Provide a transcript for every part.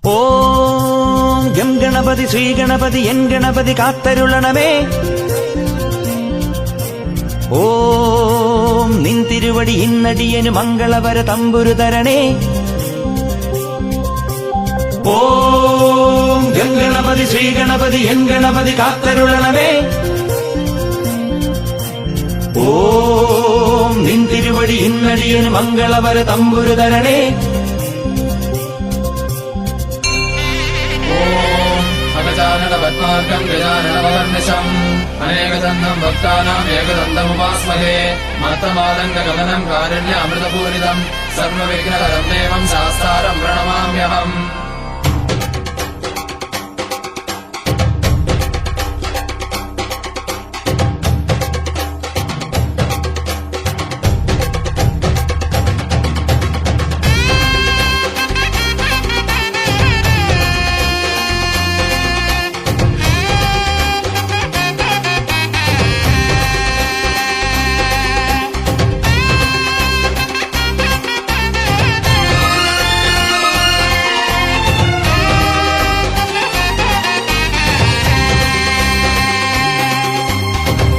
ഓം gum Ganapathi Shri Ganapathi N Ganapathi കാത്തരുളണമേ. ഓം നിൻ തിരുവടി ഇന്നടിയനു മംഗളവര തമ്പുരു തരണേ. ഓം ഗം ഗണപതി ശ്രീ ഗണപതി എൻ ഗണപതി കാത്തരുളണമേ. ഓം നിൻ തിരുവടി ഇന്നടിയനു മംഗളവര തമ്പുരു തരണേ. പത്മാർഗം ഗജാനനമഹർനിശം അനേകദന്തം ഭക്താനാം ഏകദന്തമുപാസ്മഹേ. മത്തമാതംഗഗമനം കാരുണ്യാമൃതപൂരിതം സർവവിഘ്നഹരം ദേവം ശാസ്താരം പ്രണമാമ്യഹം.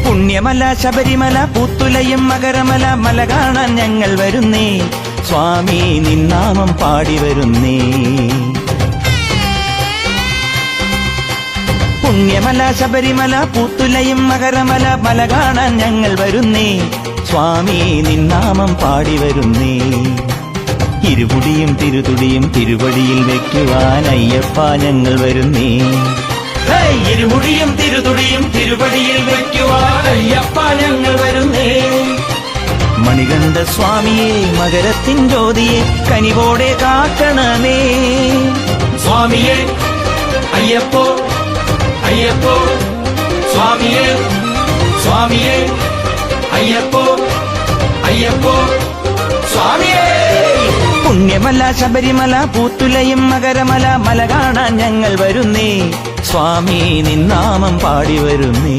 പുണ്യമല ശബരിമല പൂത്തുലയും മകരമല മല കാണാൻ ഞങ്ങൾ വരുന്നേ. സ്വാമി നിന്നാമം പാടി വരുന്നേ. പുണ്യമല ശബരിമല പൂത്തുലയും മകരമല മല കാണാൻ ഞങ്ങൾ വരുന്നേ. സ്വാമി നിന്നാമം പാടി വരുന്നേ. ഇരുമുടിയും തിരുതുടിയും തിരുവടിയിൽ വെക്കുവാൻ അയ്യപ്പ ഞങ്ങൾ വരുന്നേ. ഇരുമുടിയും തിരുതുടിയും തിരുവടിയിൽ വയ്ക്കുവാൻ അയ്യപ്പ ഞങ്ങൾ വരുന്നേ. മണികണ്ഠ സ്വാമിയെ മകരത്തിൻ ജ്യോതിയെ കനിവോടെ കാക്കണമേ. സ്വാമിയെ അയ്യപ്പോ അയ്യപ്പോ സ്വാമിയെ സ്വാമിയെ അയ്യപ്പോ അയ്യപ്പോ സ്വാമിയെ. പുണ്യമല ശബരിമല പൂത്തുലയും മകരമല മല കാണാൻ ഞങ്ങൾ വരുന്നേ. സ്വാമി നിന്നാമം പാടി വരുന്നേ.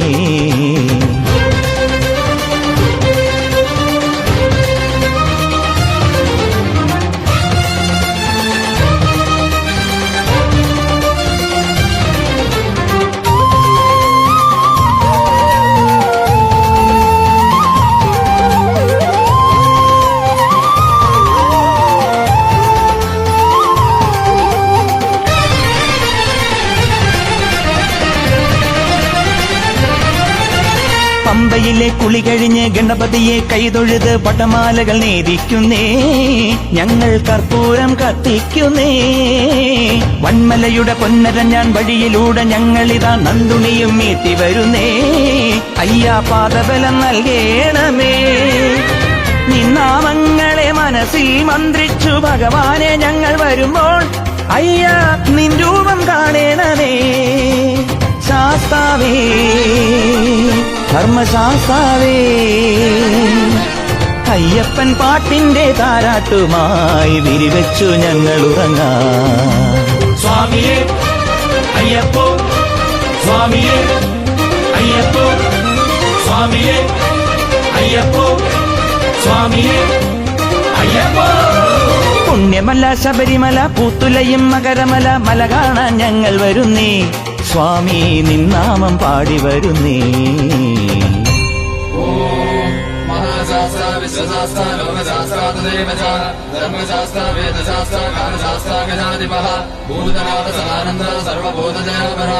പമ്പയിലെ കുളി കഴിഞ്ഞ് ഗണപതിയെ കൈതൊഴുത് പടമാലകൾ നേദിക്കുന്നേ. ഞങ്ങൾ കർപ്പൂരം കത്തിക്കുന്നേ. വന്മലയുടെ പൊന്നരഞ്ഞാൻ വഴിയിലൂടെ ഞങ്ങളിതാ നന്ദുണിയും മീട്ടി വരുന്നേ. അയ്യാ പാദബലം നൽകേണമേ. നിന്നാമങ്ങളെ മനസ്സിൽ മന്ത്രിച്ചു ഭഗവാനെ ഞങ്ങൾ വരുമ്പോൾ അയ്യാ നിൻ രൂപം കാണേണമേ. ശാസ്താവേ ധർമ്മശാസ്താവേ അയ്യപ്പൻ പാട്ടിന്റെ താരാട്ടുമായി വിരിവെച്ചു ഞങ്ങൾ ഉറങ്ങാം. സ്വാമിയെ അയ്യപ്പോ സ്വാമിയെ അയ്യപ്പോ സ്വാമിയെ അയ്യപ്പോ സ്വാമിയെ അയ്യപ്പോ. പുണ്യമല ശബരിമല പൂത്തുലയും മകരമല മല കാണാൻ ഞങ്ങൾ വരുന്നേ. സ്വാമി നിന്നാമം പാടി വരുന്നേ. മഹാശാസ്ത്ര വിശ്വശാസ്ത്ര ലോകശാസ്ത്ര തദൈവ ച ധർമ്മശാസ്ത്ര വേദശാസ്ത്ര കാലശാസ്ത്ര ഗജാധിപഃ ഭൂതനാഥ സദാനന്ദ സർവഭൂതജയപര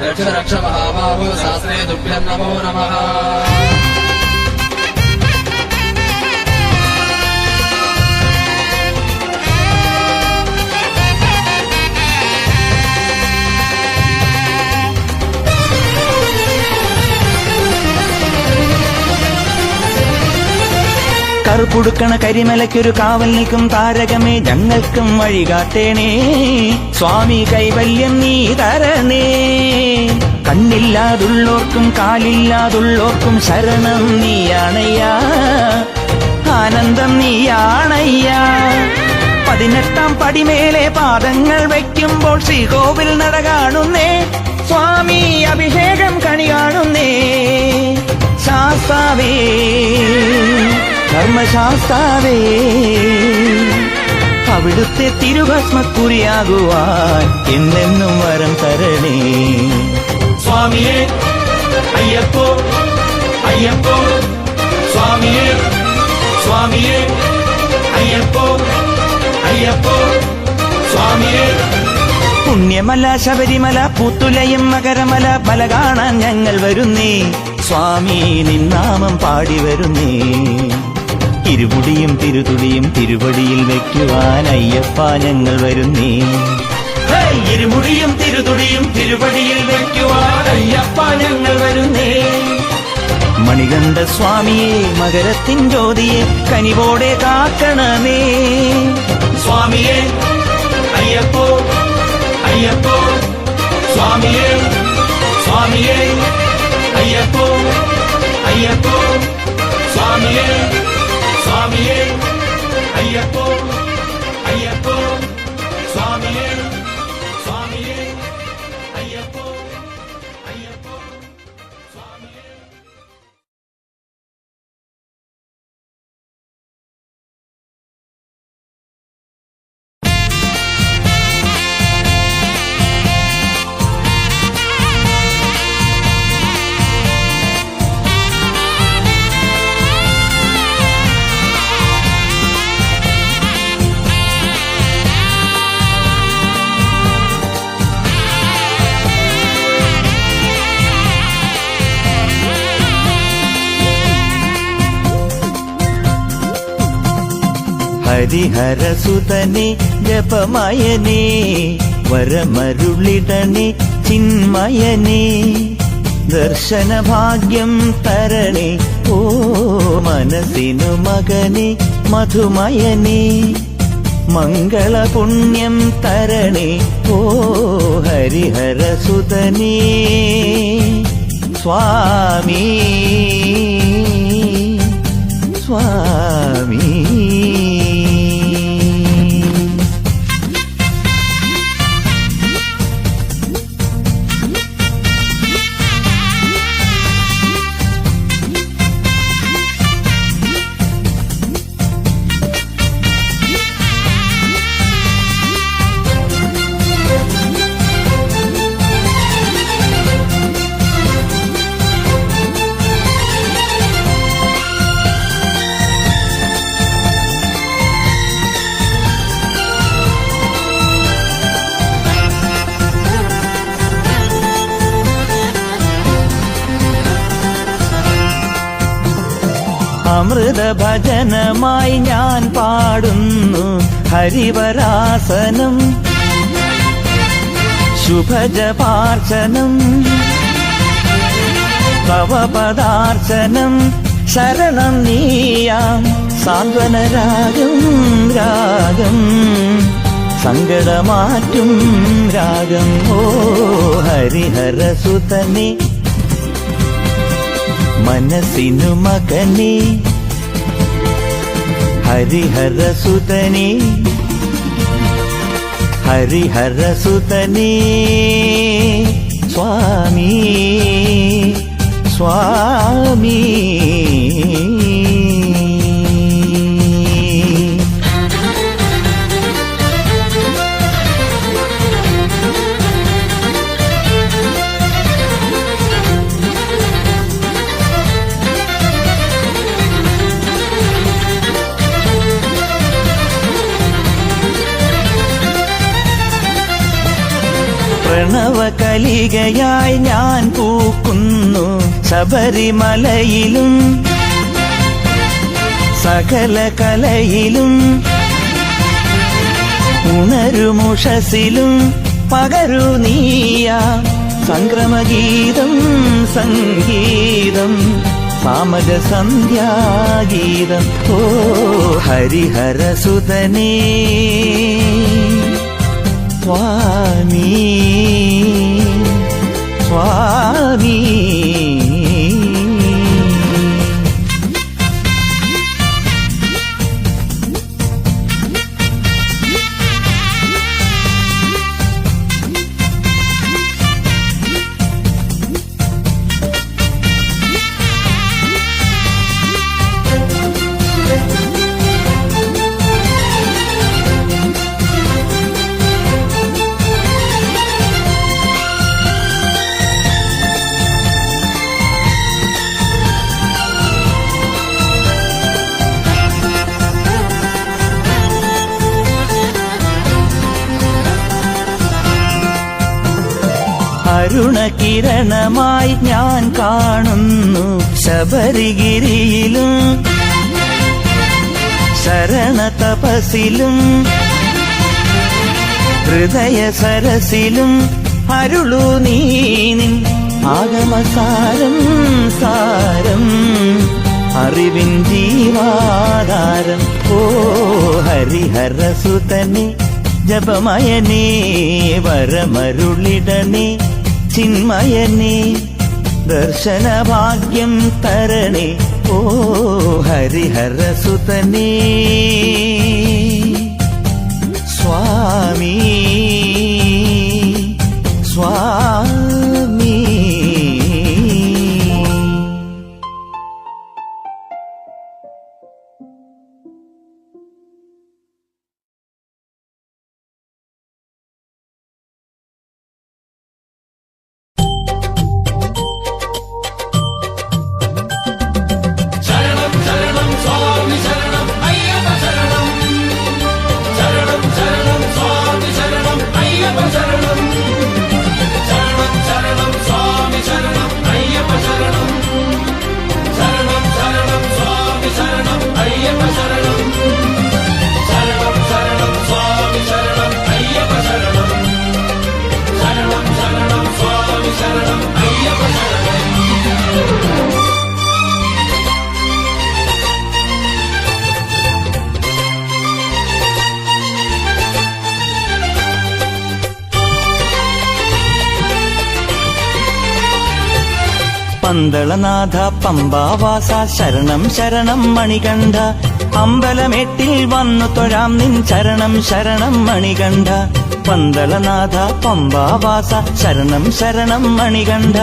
രക്ഷ രക്ഷ മഹാബാഹോ ശാസ്ത്രേ തുഭ്യം നമോ നമഃ. കറുപുടുക്കണ കരിമലയ്ക്കൊരു കാവൽ നിൽക്കും താരകമേ ഞങ്ങൾക്കും വഴികാട്ടേണേ. സ്വാമി കൈവല്യം നീ തരണേ. കണ്ണില്ലാതുള്ളോർക്കും കാലില്ലാതുള്ളോർക്കും ശരണം നീയാണയ്യാ. ആനന്ദം നീയാണയ്യാ. 18 പടിമേലെ പാദങ്ങൾ വയ്ക്കുമ്പോൾ ശ്രീകോവിൽ നട കാണുന്നേ. സ്വാമി അഭിഷേകം കണി കാണുന്നേ. ശാസ്താവേ ധർമ്മശാസ്താവേ അവിടുത്തെ തിരുഭസ്മക്കുറിയാകുവാൻ എന്നെന്നും വരം തരണേ. സ്വാമിയേ അയ്യപ്പോ അയ്യപ്പോ സ്വാമിയേ സ്വാമിയേ അയ്യപ്പോ അയ്യപ്പോ സ്വാമിയേ. പുണ്യമല ശബരിമല പുത്തുലയും മകരമല മല കാണാൻ ഞങ്ങൾ വരുന്നേ. സ്വാമി നിന്നാമം പാടി വരുന്നേ. ഇരുമുടിയും തിരുതുടിയും തിരുവടിയിൽ വെക്കുവാൻ അയ്യപ്പ ഞങ്ങൾ വരുന്നേ. ഇരുമുടിയും തിരുതുടിയും തിരുവടിയിൽ വെക്കുവാൻ അയ്യപ്പ ഞങ്ങൾ വരുന്നേ. മണികണ്ഠ സ്വാമിയെ മകരത്തിൻ ജ്യോതിയെ കനിവോടെ കാക്കണമേ. സ്വാമിയേ അയ്യപ്പോ അയ്യപ്പോ സ്വാമിയേ സ്വാമിയേ അയ്യപ്പോ അയ്യപ്പോ സ്വാമിയേ സ്വാമിയേ അയ്യപ്പോ അയ്യപ്പോ സ്വാമിയേ സ്വാമിയേ അയ്യപ്പോ അയ്യപ്പോ സ്വാമിയേ. ഹരിഹരസുതനെ ജപമയനേ വരമരുളിടണേ ചിന്മയനേ. ദർശനഭാഗ്യം തരണേ ഓ മനസ്സിനു മകനെ മധുമയനേ. മംഗളപുണ്യം തരണേ ഓ ഹരിഹരസുതനേ. സ്വാമി സ്വാമി. അമൃത ഭജനമായി ഞാൻ പാടുന്നു ഹരിവരാസനം. ശുഭജപാർച്ചനം തവ പദാർച്ചനം. ശരണം നീയാം സാന്ത്വനരാഗം രാഗം സങ്കടമാറ്റും രാഗം ഓ ഹരിഹരസുതനെ. മനസ്സിനു മകനെ ഹരിഹരസുതനെ ഹരിഹരസുതനെ. സ്വാമി സ്വാമി. പ്രണവകലികയായി ഞാൻ പൂക്കുന്നു ശബരിമലയിലും സകല കലയിലും. ഉണരുമുഷസിലും പകരു നീയാ സംക്രമഗീതം സംഗീതം സാമജ സന്ധ്യാഗീതം ഓ ഹരിഹരസുതനേ. സ്വാമി സ്വാമി. കരുണകിരണമായി ഞാൻ കാണുന്നു ശബരിഗിരിയിലും ശരണ തപസിലും ഹൃദയ സരസിലും അരുളു നീ നിൻ ആഗമസാരം സാരം അറിവിൻ ജീവാധാരം ഓ ഹരിഹരസുതനെ ജപമയനേ വരമരുളിടണേ ചിന്മയനേ ദർശനഭാഗ്യം തരണേ ഓ ഹരിഹരസുതനേ സ്വാമി സ്വാമി. ശരണം ശരണം സ്വാമി ശരണം അയ്യപ്പ ശരണം ശരണം ശരണം സ്വാമി ശരണം അയ്യപ്പ ശരണം ശരണം ശരണം സ്വാമി ശരണം അയ്യപ്പ ശരണം ശരണം ശരണം സ്വാമി ശരണം അയ്യപ്പ ശരണം ശരണം ശരണം സ്വാമി ശരണം അയ്യപ്പ ശരണം ശരണം ശരണം സ്വാമി ശരണം അയ്യപ്പ ശരണം. പന്തളനാഥ പമ്പാവാസ ശരണം ശരണം മണികണ്ഠ അമ്പലമേട്ടിൽ വന്നു തൊഴാം നിൻ ശരണം ശരണം മണികണ്ഠ പന്തളനാഥ പമ്പാവാസ ശരണം ശരണം മണികണ്ഠ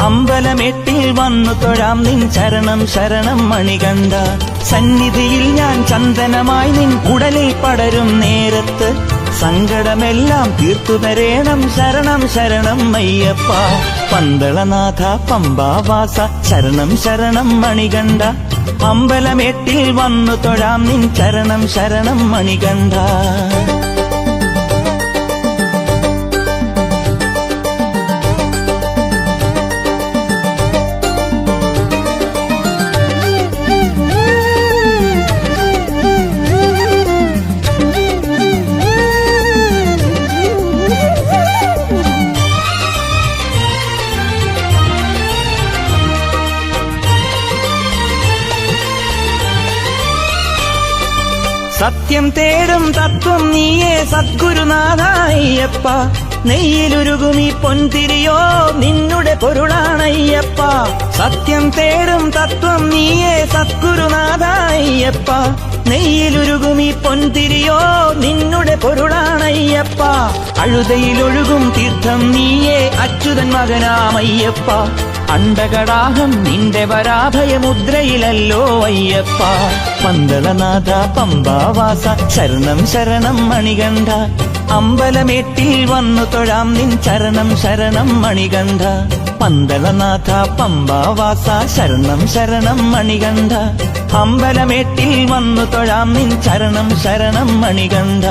അമ്പലമേട്ടിൽ വന്നു തൊഴാം നിൻ ശരണം ശരണം മണികണ്ഠ സന്നിധിയിൽ ഞാൻ ചന്ദനമായി നിൻ ഉടലിൽ പടരും നേരത്ത് സങ്കടമെല്ലാം തീർത്തു തരേണം ശരണം ശരണം അയ്യപ്പ പന്തളനാഥ പമ്പാവാസ ശരണം ശരണം മണികണ്ഠ അമ്പലമേട്ടിൽ വന്നു തൊഴാം നിൻ ശരണം ശരണം മണികണ്ഠ. സത്യം തേടും തത്വം നീയേ സദ്ഗുരുനാഥ അയ്യപ്പ നെയ്യിലുരുകുമീ പൊൻതിരിയോ നിന്നുടെ പൊരുളാണയ്യപ്പ സത്യം തേടും തത്വം നീയേ സദ്ഗുരുനാഥ അയ്യപ്പ നെയ്യിലുരുകുമീ പൊൻതിരിയോ നിന്നുടെ പൊരുളാണയ്യപ്പ അഴുതയിലൊഴുകും തീർത്ഥം നീയേ അച്യുതൻ മകനാമയ്യപ്പ അണ്ടകടാഹം നിന്റെ വരാഭയമുദ്രയിലല്ലോ അയ്യപ്പ പന്തളനാഥ പമ്പാവാസ ശരണം ശരണം മണികണ്ഠ അമ്പലമേട്ടിൽ വന്നു തൊഴാം നിൻ ശരണം ശരണം മണികണ്ഠ പന്തളനാഥ പമ്പാവാസ ശരണം ശരണം മണികണ്ഠ അമ്പലമേട്ടിൽ വന്നു തൊഴാം നിൻ ശരണം ശരണം മണികണ്ഠ.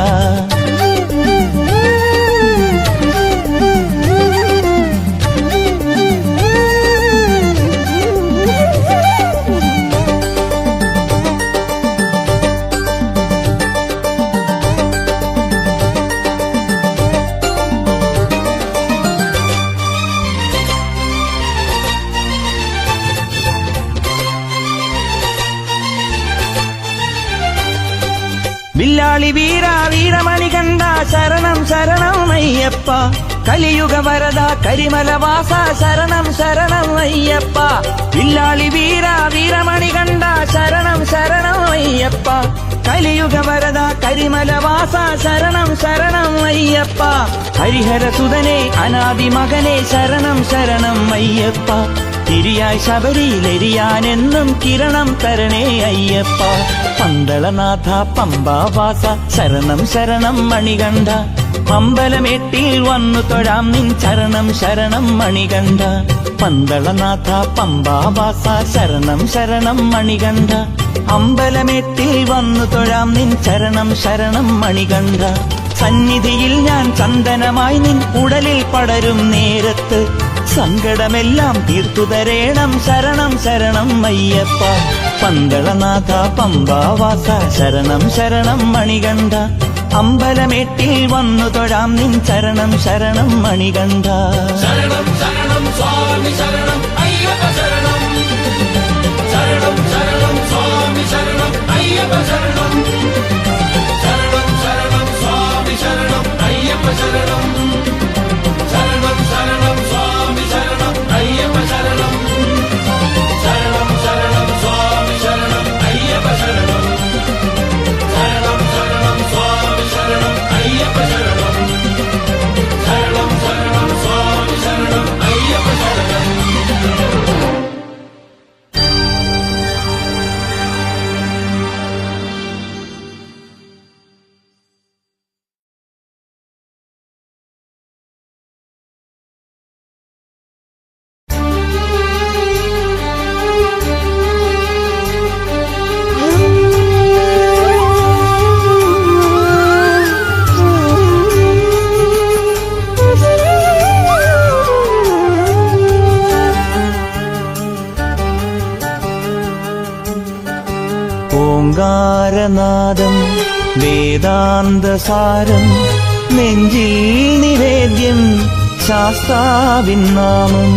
വില്ലാളി വീര വീരമണികണ്ഠ ശരണം ശരണം അയ്യപ്പ കലിയുഗ വരദ കരിമലവാസ ശരണം ശരണം അയ്യപ്പ വില്ലാളി വീര വീരമണികണ്ഠ ശരണം ശരണം അയ്യപ്പ കലിയുഗ വരദ കരിമലവാസ ശരണം ശരണം അയ്യപ്പ ഹരിഹരസുതനെ അനാദി മകനെ ശരണം ശരണം അയ്യപ്പ തിരിയായി ശബരിയിലെരിയാനെന്നും കിരണം തരണേ അയ്യപ്പ പന്തളനാഥ പമ്പാവാസ ശരണം ശരണം മണികണ്ഠ അമ്പലമേട്ടിൽ വന്നു തൊഴാം നിൻ ശരണം ശരണം മണികണ്ഠ പന്തളനാഥ പമ്പാവാസ ശരണം ശരണം മണികണ്ഠ അമ്പലമേട്ടിൽ വന്നു തൊഴാം നിൻ ശരണം ശരണം മണികണ്ഠ സന്നിധിയിൽ ഞാൻ ചന്ദനമായി നിൻ ഉടലിൽ പടരും നേരത്ത് സങ്കടമെല്ലാം തീർത്തുതരേണം ശരണം ശരണം അയ്യപ്പ. പന്തളനാഥ പമ്പാവാസ ശരണം ശരണം മണികണ്ഠ. അമ്പലമേട്ടിൽ വന്നു തൊഴാം നിൻ ശരണം ശരണം മണികണ്ഠ. ശരണം ശരണം സ്വാമി ശരണം അയ്യപ്പ ശരണം. ശരണം ശരണം സ്വാമി ശരണം അയ്യപ്പ ശരണം. ശരണം ശരണം സ്വാമി ശരണം അയ്യപ്പ ശരണം. ശരണം ശരണം സ്വാമി ശരണം അയ്യപ്പ ശരണം. ശരണം ശരണം സ്വാമി ശരണം അയ്യപ്പ ശരണം. ശരണം ശരണം സ്വാമി ശരണം അയ്യപ്പ ശരണം. ശരണം ശരണം സ്വാമി ശരണം അയ്യപ്പ ശരണം. ഓംകാരനാദം വേദാന്തസാരം നെഞ്ചിൽ നിവേദ്യം ശാസ്താവിൻ നാമം.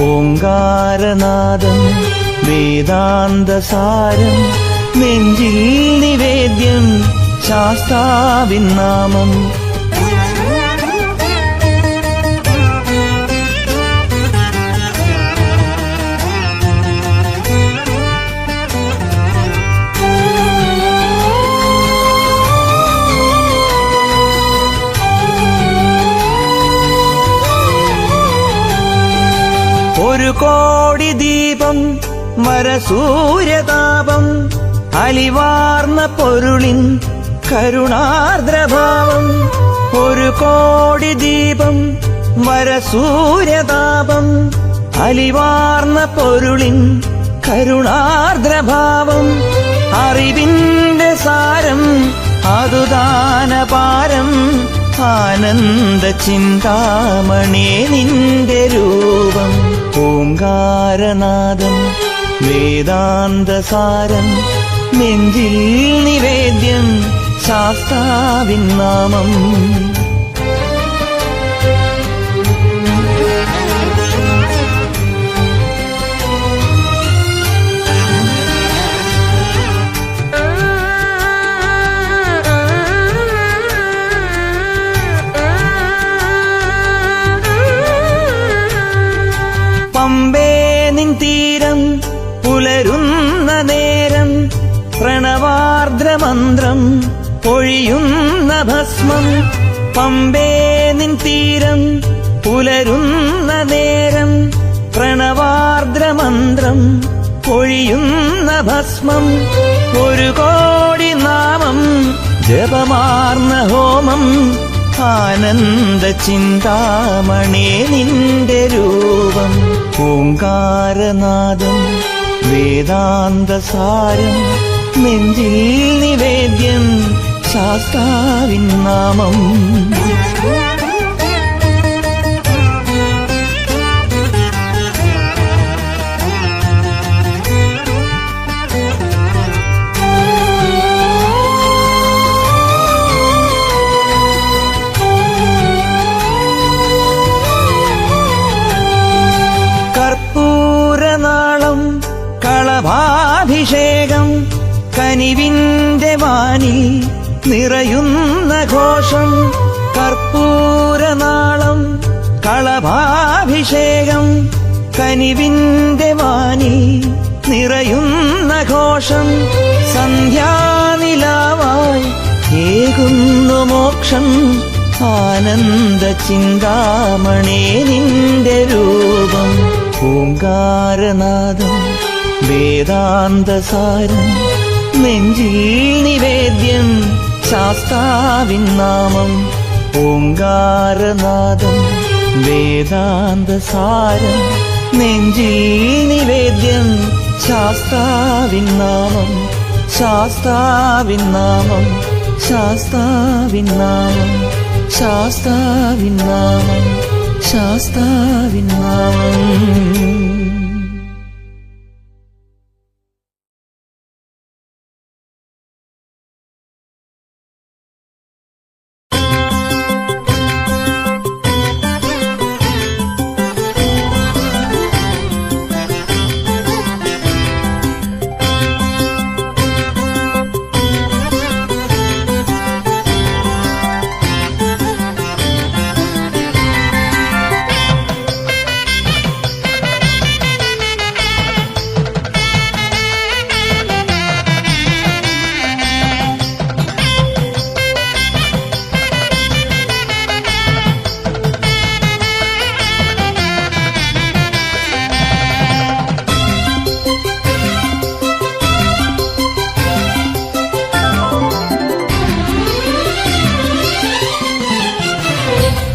ഓംകാരനാദം വേദാന്തസാരം നെഞ്ചിൽ നിവേദ്യം ശാസ്താവിൻ നാമം. ഒരു കോടി ദീപം വരസൂര്യതാപം അലിവാർന്ന പൊരുളിൻ കരുണാർദ്രഭാവം. ഒരു കോടി ദീപം വരസൂര്യതാപം അലിവാർന്ന പൊരുളിൻ കരുണാർദ്രഭാവം. അറിവിന്റെ സാരം അതുദാനപാരം ആനന്ദ ചിന്താമണേ നിന്റെ രൂപം. ഓംകാരനാദം വേദാന്തസാരം നെഞ്ചിൽ നിവേദ്യം ശാസ്താവിൻ നാമം. പമ്പേ നിൻ തീരം പുലരുന്ന നേരം പ്രണവാർദ്രമന്ത്രം പൊഴിയുന്ന ഭസ്മം. പമ്പേ നിൻ തീരം പുലരുന്ന നേരം പ്രണവാർദ്രമന്ത്രം പൊഴിയുന്ന ഭസ്മം. ഒരു കോടി നാമം ജപമാർന്ന ഹോമം ആനന്ദ ചിന്താമണേ നിന്റെ രൂപം. ഓംകാരനാദം വേദാന്തസാരം നെഞ്ചിൽ നിവേദ്യം ശാസ്താവിൻ നാമം. കർപ്പൂരനാളം കളഭാഭിഷേകം കനിവിന്റെ വാനിൽ നിറയുന്ന ഘോഷം. കർപ്പൂരനാളം കളഭാഭിഷേകം കനിവിന്റെ വാനിൽ നിറയുന്ന ഘോഷം. സന്ധ്യാനിലാവായി ഏകുന്നു മോക്ഷം ആനന്ദ ചിന്താമണേ നിന്റെ രൂപം. ഓംകാരനാദം വേദാന്തസാരം നെഞ്ചിൽ നിവേദ്യം ശാസ്താവിൻ നാമം. ഓംകാരനാദം വേദാന്തസാരം നെഞ്ചിൽ നിവേദ്യം ശാസ്താവിൻ നാമം. ശാസ്താവിൻ നാമം. ശാസ്താവിൻ നാമം ശാസ്താവിൻ നാമം ശാസ്താവിൻ നാമം.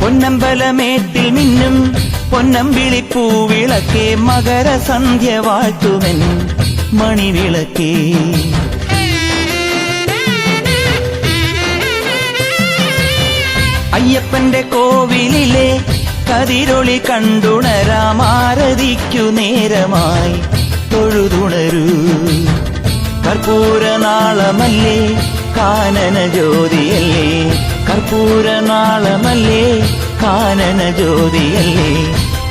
പൊന്നമ്പലമേട്ടിൽ മിന്നും പൊന്നമ്പിളിപ്പൂവിളക്കേ മകരസന്ധ്യ വാഴ്ത്തുമെൻ മണിവിളക്കേ. അയ്യപ്പന്റെ കോവിലിലെ കതിരൊളി കണ്ടുണരാമാരതിക്കു നേരമായി തൊഴുതുണരൂ. കർപ്പൂരനാളമല്ലേ കാനന ജ്യോതിയല്ലേ കർപ്പൂരനാളമല്ലേ കാനന ജ്യോതിയല്ലേ.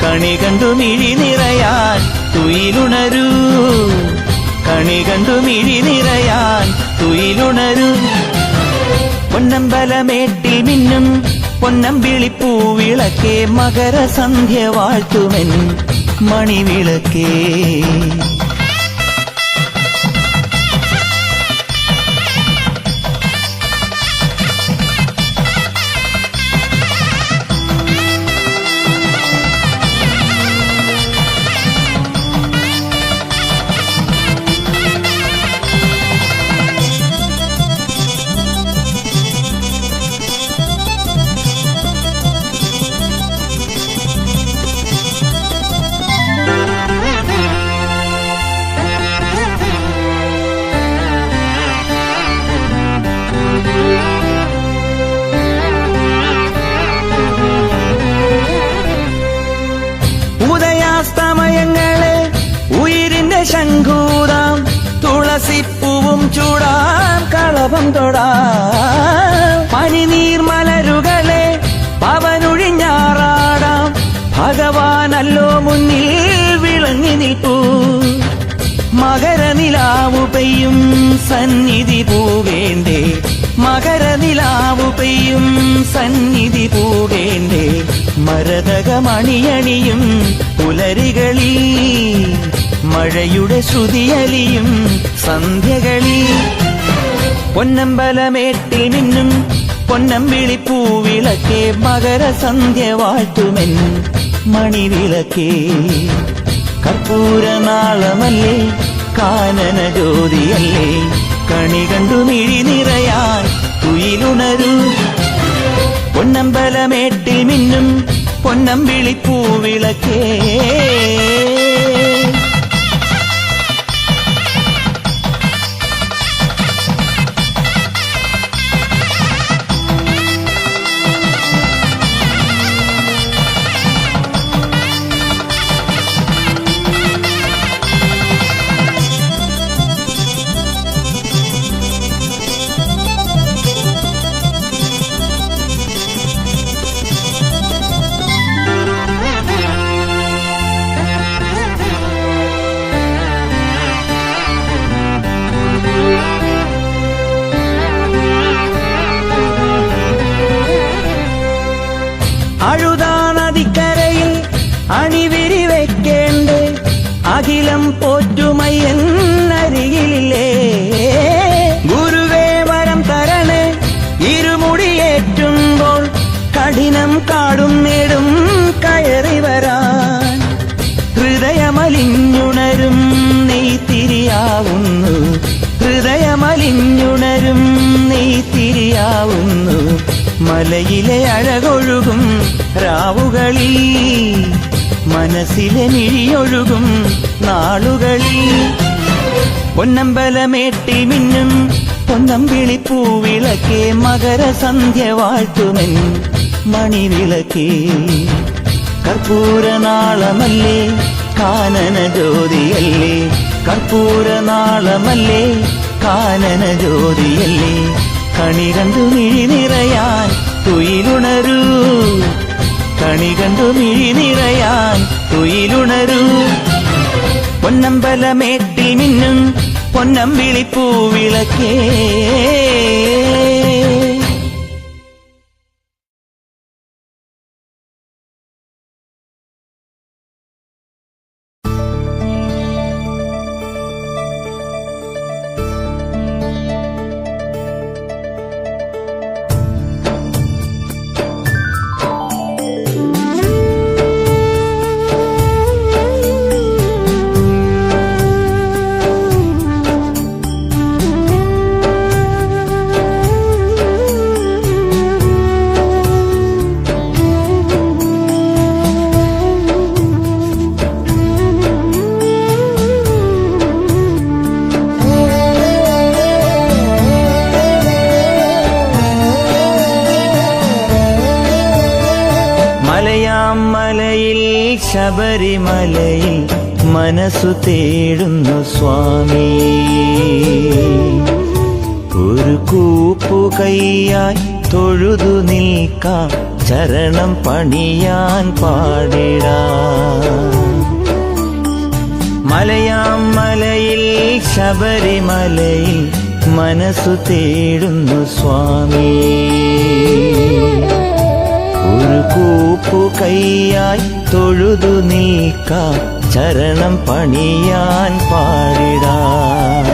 കണി കണ്ടു മിഴി നിറയാൻ തുയിലുണരൂ കണി കണ്ടു മിഴി നിറയാൻ തുയിലുണരൂ. പൊന്നമ്പലമേട്ടിൽ മിന്നും പൊന്നമ്പിളിപ്പൂവിളക്കേ മകരസന്ധ്യ വാഴ്ത്തുമെൻ മണിവിളക്കേ. ഉദയാസ്തമയങ്ങളെ ഉയിരിന്റെ ശംഖൂതാം തുളസിപ്പൂവും ചൂടാം കളഭം തൊടാം. പനിനീർമലരുകളെ പവനൊഴിഞ്ഞാറാടാം ഭഗവാനല്ലോ മുന്നിൽ വിളങ്ങി നിൽപ്പൂ. മകരനിലാവു പെയ്യും സന്നിധി പൂവേണ്ടേ മകരനിലാവു പെയ്യും സന്നിധി പൂവേണ്ടേ. മരതകമണിയണിയും പുലരികളിൽ മഴയുടെ ശ്രുതിയലിയും സന്ധ്യകളിൽ. പൊന്നമ്പലമേട്ടിൽ മിന്നും പൊന്നമ്പിളിപ്പൂവിളക്കേ മകരസന്ധ്യ വാഴ്ത്തുമെൻ മണിവിളക്കേ. കർപ്പൂരനാളമല്ലേ കാനന ജ്യോതിയല്ലേ കണി കണ്ടു മിഴി നിറയാൻ തുയിലുണരൂ. പൊന്നമ്പലമേട്ടിൽ മിന്നും പൊന്നമ്പിളിപ്പൂവിളക്കേ. അഴുതാനദിക്കരയിൽ അണിവിരി വെക്കേണ്ടേ അഖിലം പോറ്റുമയ്യൻ അരികിലില്ലേ. ഗുരുവേ വരം തരണേ ഇരുമുടിയേറ്റുമ്പോൾ കഠിനം കാടും നേടും കയറി വരാൻ. ഹൃദയമലിഞ്ഞുണരും നെയ്ത്തിരിയാവുന്നു ഹൃദയമലിഞ്ഞുണരും നെയ്ത്തിരിയാവുന്നു. മലയിലെ അഴകൊഴുകും രാവുകളിൽ മനസ്സിലെ മിഴിയൊഴുകും നാളുകളിൽ. പൊന്നമ്പലമേട്ടിൽ മിന്നും പൊന്നമ്പിളിപ്പൂവിളക്കേ മകരസന്ധ്യ വാഴ്ത്തുമെൻ മണിവിളക്കേ കർപ്പൂരനാളമല്ലേ കാനന ജ്യോതിയല്ലേ കർപ്പൂരനാളമല്ലേ കാനന ജ്യോതിയല്ലേ കണി കണ്ടു മിഴി നിറയാൻ തുയിലുണരൂ കണി കണ്ടു മിഴി നിറയാൻ തുയിലുണരൂ പൊന്നമ്പലമേട്ടിൽ മിന്നും പൊന്നമ്പിളിപ്പൂവിളക്കേ മലയിൽ ശബരിമലയിൽ മനസ്സു തേടുന്നു സ്വാമി ഒരു കൂപ്പു കൈയായി തൊഴുതു നിൽക്കാം ചരണം പണിയാൻ പാടിടാം മലയിൽ ശബരിമലയിൽ മനസ്സു തേടുന്നു സ്വാമി ഒരു കൂപ്പു കൈയായി തൊഴുതു നിൽക്കാം ചരണം പണിയാൻ പാടിടാം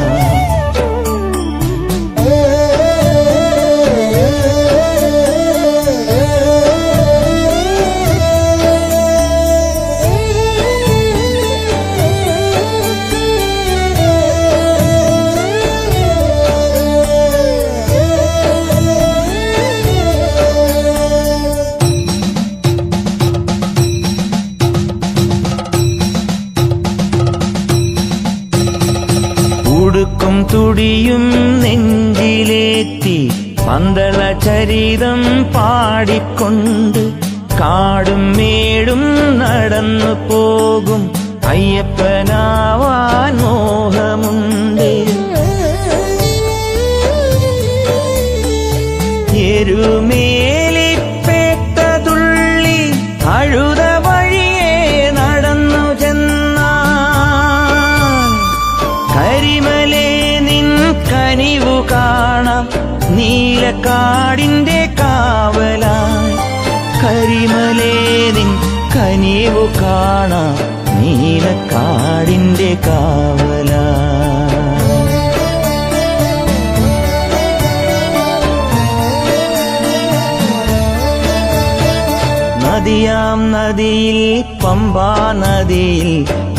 ഉടുക്കും തുടിയും നെഞ്ചിലേറ്റി പന്തള ചരിതം പാടിക്കൊണ്ട് കാടും മേടും നടന്നു പോകും അയ്യപ്പനാവാൻ മോഹമുണ്ട് എരുമേലിപ്പേട്ടതുള്ളി അഴുത വഴിയെ നടന്നു ചെന്നാൽ കരിമലേ നിൻ കനിവു കാണാം നീലക്കാടിന്റെ കാവലായി കരിമലേ നിൻ കനിവു കാണാം നീലക്കാടിന്റെ കാവലായി നദിയാം നദിയിൽ പമ്പാ നദിയിൽ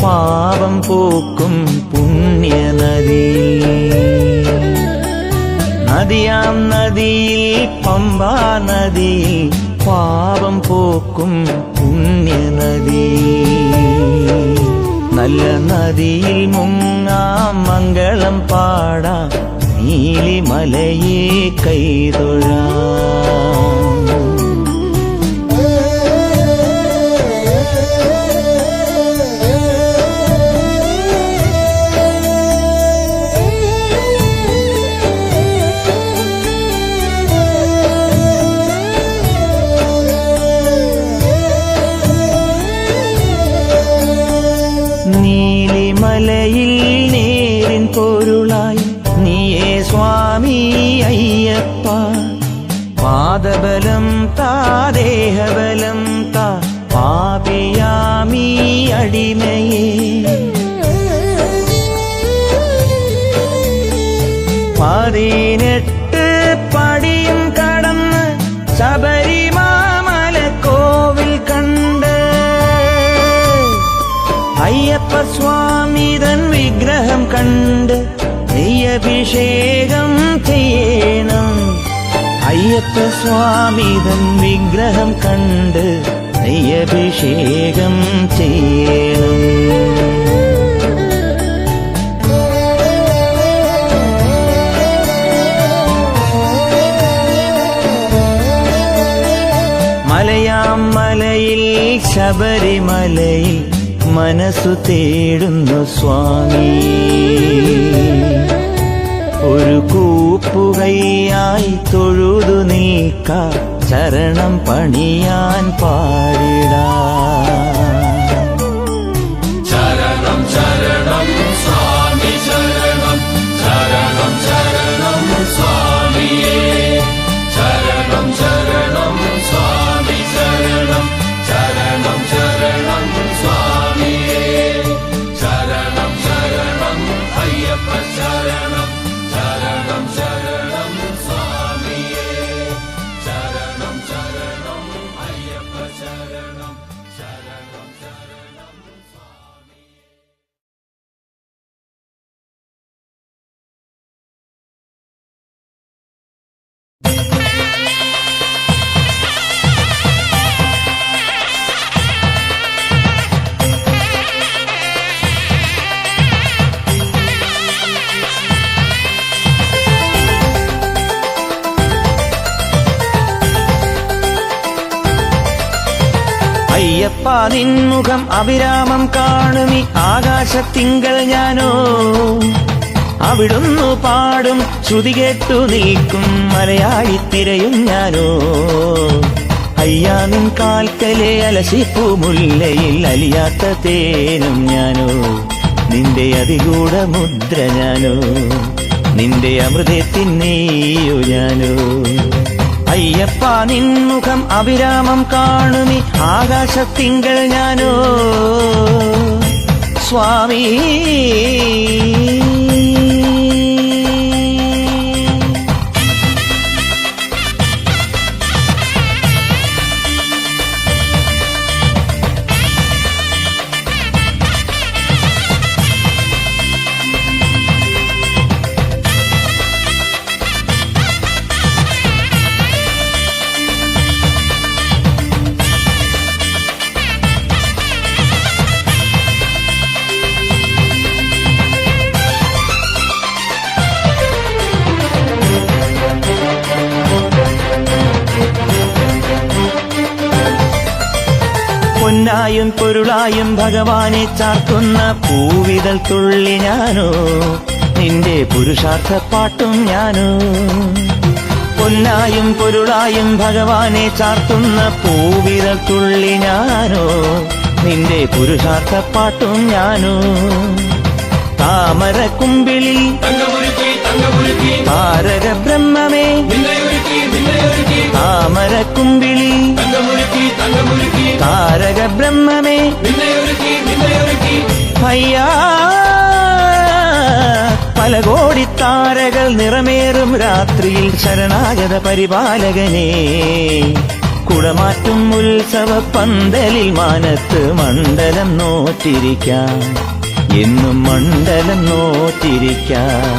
പാപം പോക്കും പുണ്യനദി നദിയാം നദിയിൽ പമ്പാ നദിയിൽ പാപം പോക്കും പുണ്യനദി നല്ല നദിയിൽ മുങ്ങാം മംഗളം പാടാം നീലിമലയെ കൈതൊഴാം നീലിമലയിൽ നേരിൻ പൊരുളായി നീയേ സ്വാമി അയ്യപ്പ പാദബലം താ ദേഹബലം താ പാപിയാമീ അടിമയേ 18 പടിയും കടന്ന് ശബരിമല കോവിൽ കണ്ട് അയ്യപ്പ സ്വാമി തൻ വിഗ്രഹം കണ്ട് നെയ്യഭിഷേകം ചെയ്യണം അയ്യപ്പ സ്വാമി തൻ വിഗ്രഹം കണ്ട് നെയ്യഭിഷേകം ചെയ്യണം ഏഴാം മലയിൽ ശബരിമലയിൽ മനസ്സു തേടുന്നു സ്വാമി. ഒരു കൂപ്പുകൈയായി തൊഴുതു നീക്കാം, ശരണം പണിയാൻ പാടിടാ. ശരണം ശരണം സ്വാമി ശരണം, ശരണം ശരണം സ്വാമിയേ. ശരണം ശരണം സ്വാമി ശരണം, ശരണം ശരണം സ്വാമിയേ. ശരണം ശരണം അയ്യപ്പ ശരണം, ശരണം ശരണം സ്വാമിയേ. ശരണം ശരണം അയ്യപ്പ ശരണം, ശരണം ശരണം സ്വാമിയേ. അയ്യപ്പ നിൻമുഖം അവിരാമം കാണുമി ആകാശത്തിങ്കൾ ഞാനോ. അവിടുന്നു പാടും ശ്രുതി കേട്ടു നിൽക്കും മലയാളി തിരയും ഞാനോ. അയ്യാ നിൻ കാൽക്കലെ അലശിപ്പു മുല്ലയിൽ അലിയാത്ത തേനും ഞാനോ. നിന്റെ അതിഗൂഢ മുദ്ര ഞാനോ, നിന്റെ അമൃതത്തിന്നീയോ ഞാനോ. അയ്യപ്പ നിൻമുഖം അവിരാമം കാണുമി ആകാശത്തിങ്കൾ ഞാനോ സ്വാമി. പൊന്നായും പൊരുളായും ഭഗവാനെ ചാർത്തുന്ന പൂവിതൾ തുള്ളി ഞാനോ, നിന്റെ പുരുഷാർത്ഥ പാട്ടും ഞാനോ. പൊന്നായും പൊരുളായും ഭഗവാനെ ചാർത്തുന്ന പൂവിതൾ തുള്ളി ഞാനോ, നിന്റെ പുരുഷാർത്ഥ പാട്ടും ഞാനോ. താമര കുമ്പിളിൽ താരക ബ്രഹ്മമേ, താമര കുമ്പിളിൽ താരക ബ്രഹ്മമേ, അയ്യാ പല കോടി താരകൾ നിറമേറും രാത്രിയിൽ ശരണാഗത പരിപാലകനേ. കുടമാറ്റും ഉത്സവ പന്തലിൽ മാനത്ത് മണ്ഡലം നോറ്റിരിക്കാം, എന്നും മണ്ഡലം നോറ്റിരിക്കാം,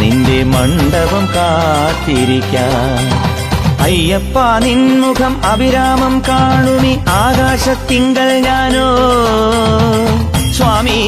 നിന്റെ മണ്ഡപം കാത്തിരിക്കാം. അയ്യപ്പ നിൻമുഖം അവിരാമം കാണുമി ആകാശത്തിങ്കൾ ഞാനോ സ്വാമി.